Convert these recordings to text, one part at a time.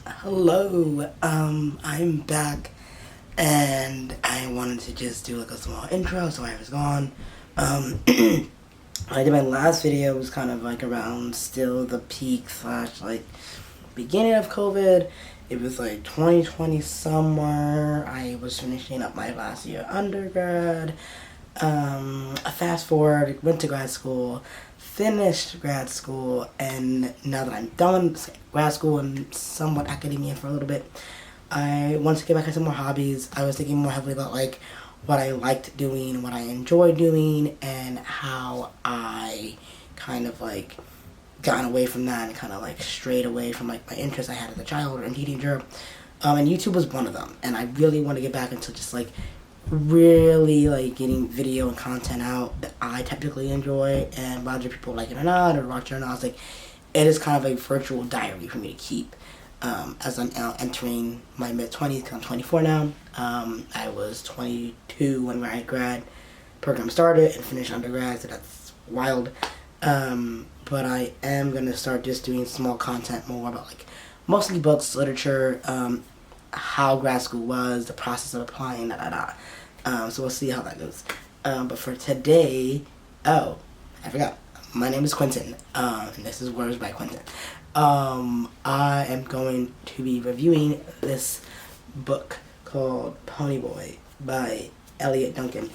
Hello, I'm back, and I wanted to just do like a small intro so I was gone. I did my last video was kind of like around still the peak slash like beginning of COVID. It was like 2020 summer. I was finishing up my last year undergrad. Fast forward, went to grad school, finished grad school, and now that I'm done grad school and somewhat academia for a little bit, I want to get back into more hobbies. I was thinking more heavily about like what I liked doing, what I enjoyed doing, and how I kind of like gotten away from that and kind of like strayed away from like my interests I had as a child or teenager. And YouTube was one of them, and I really want to get back into just like really like getting video and content out that I typically enjoy, and whether people like it or not or watch it or not, it's like it is kind of a virtual diary for me to keep as I'm now entering my mid-20s because I'm 24 now. I was 22 when my grad program started and finished undergrad, so that's wild. But I am going to start just doing small content more about like mostly books, literature, how grad school was, the process of applying, so we'll see how that goes. But for today, I forgot. My name is Quentin, and this is Words by Quentin. I am going to be reviewing this book called Ponyboy by Elliot Duncan.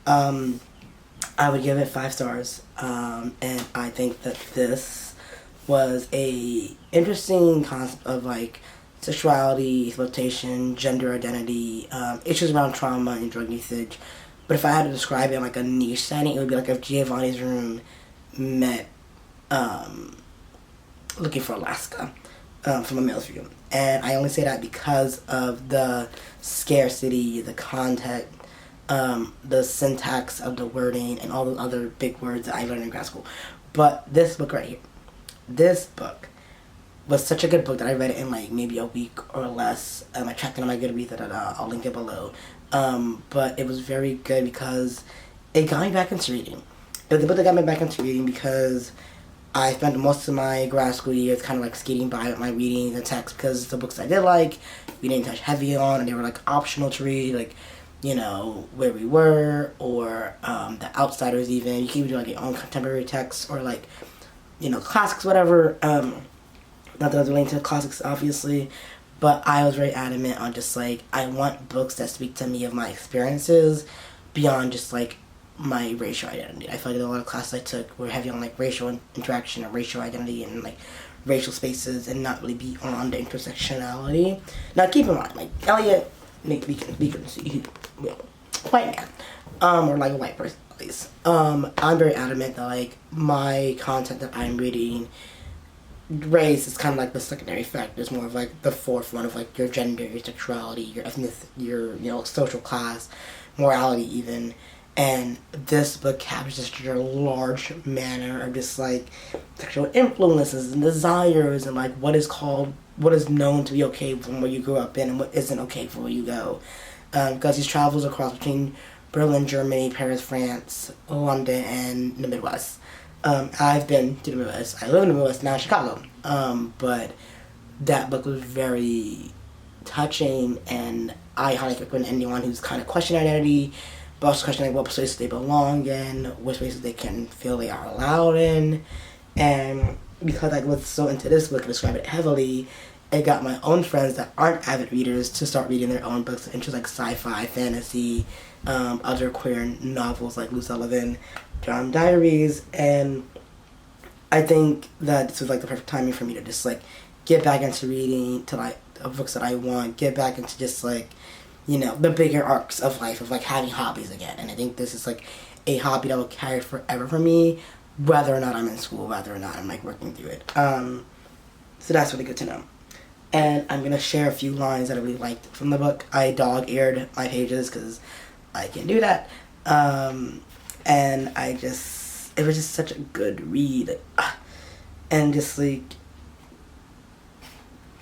I would give it 5 stars, and I think that this was a interesting concept of like sexuality, exploitation, gender identity, issues around trauma and drug usage. But if I had to describe it in like a niche setting, it would be like if Giovanni's Room met Looking for Alaska from a male's view. And I only say that because of the scarcity, the content, the syntax of the wording, and all the other big words that I learned in grad school. But this book right here, this book was such a good book that I read it in like maybe a week or less. I checked it on my Goodreads, I'll link it below. But it was very good because it got me back into reading. It was the book that got me back into reading because I spent most of my grad school years kind of like skating by with my reading and text because the books I did like, we didn't touch heavy on, and they were like optional to read, like, you know, Where We Were, or The Outsiders even. You can even do like your own contemporary texts or like, you know, classics, whatever. Not that I was relating to classics, obviously, but I was very adamant on just, like, I want books that speak to me of my experiences beyond just, like, my racial identity. I feel like a lot of classes I took were heavy on, like, racial interaction and racial identity and, like, racial spaces and not really beyond the intersectionality. Now, keep in mind, like, Elliot, we can see, white man, or, like, a white person, at least. I'm very adamant that, like, my content that I'm reading, race is kind of like the secondary factor. It's more of like the forefront of like your gender, your sexuality, your ethnicity, your, you know, social class, morality even. And this book captures such a large manner of just like sexual influences and desires and like what is known to be okay from where you grew up in and what isn't okay for where you go. Because he travels across between Berlin, Germany, Paris, France, London, and the Midwest. I've been to the Midwest. I live in the Midwest now, Chicago. But that book was very touching, and I highly recommend anyone who's kind of questioning identity, but also questioning what places they belong in, which places they can feel they are allowed in. And because I was so into this book and described it heavily, it got my own friends that aren't avid readers to start reading their own books into like sci-fi, fantasy, other queer novels like Lou Sullivan, John Diaries, and I think that this was like the perfect timing for me to just like get back into reading to like books that I want, get back into just like, you know, the bigger arcs of life of like having hobbies again. And I think this is like a hobby that will carry forever for me, whether or not I'm in school, whether or not I'm like working through it. So that's really good to know. And I'm gonna share a few lines that I really liked from the book. I dog-eared my pages because I can do that. And it was just such a good read. And just like,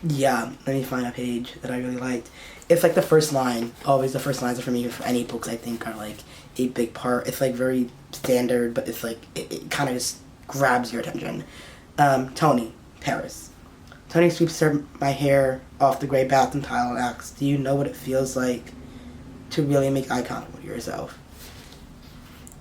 yeah, let me find a page that I really liked. It's like the first line. Always the first lines are for me for any books I think are like a big part. It's like very standard, but it's like, it kind of just grabs your attention. Tony, Paris. Tony sweeps my hair off the gray bathroom tile and asks, "Do you know what it feels like to really make eye contact with yourself?"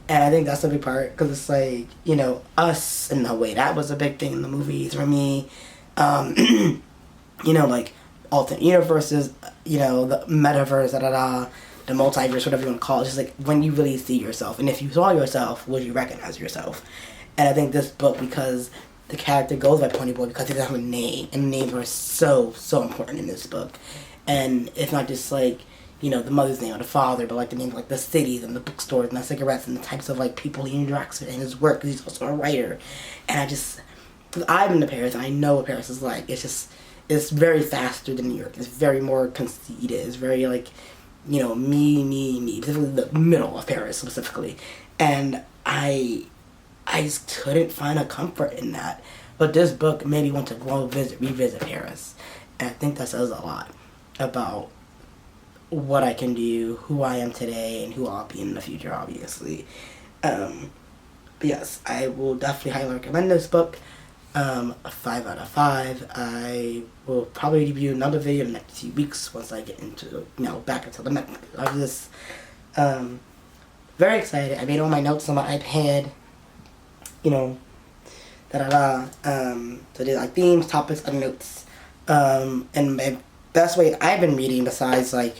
And I think that's a big part, because it's like, you know, us in a way. That was a big thing in the movies for me. You know, like, alternate universes, you know, the metaverse, the multiverse, whatever you want to call it. It's just like when you really see yourself. And if you saw yourself, would you recognize yourself? And I think this book, because the character goes by Ponyboy, because he doesn't have a name. And names are so, so important in this book. And it's not just like, you know, the mother's name or the father, but like the names, like the cities and the bookstores and the cigarettes and the types of like people he interacts with in his work, because he's also a writer. And I've been to Paris and I know what Paris is like. It's very faster than New York. It's very more conceited. It's very like, you know, me, specifically the middle of Paris specifically. And I just couldn't find a comfort in that. But this book made me want to go revisit Paris. And I think that says a lot about what I can do, who I am today, and who I'll be in the future, obviously. But yes, I will definitely highly recommend this book. A 5 out of 5. I will probably give you another video in the next few weeks once I get into, you know, back into the method of this. Very excited. I made all my notes on my iPad. You know, so there's like themes, topics, and notes. And my best way I've been reading besides like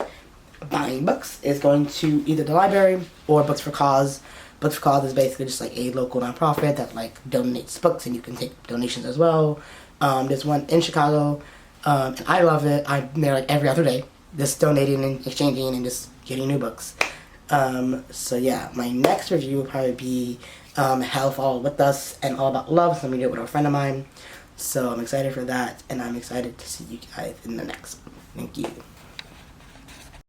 buying books is going to either the library or Books for Cause. Books for Cause is basically just like a local nonprofit that like donates books, and you can take donations as well. There's one in Chicago, and I love it. I'm there like every other day, just donating and exchanging and just getting new books. So yeah, my next review will probably be Hell Fall With Us and All About Love. So I'm gonna do it with a friend of mine. So I'm excited for that, and I'm excited to see you guys in the next one. Thank you.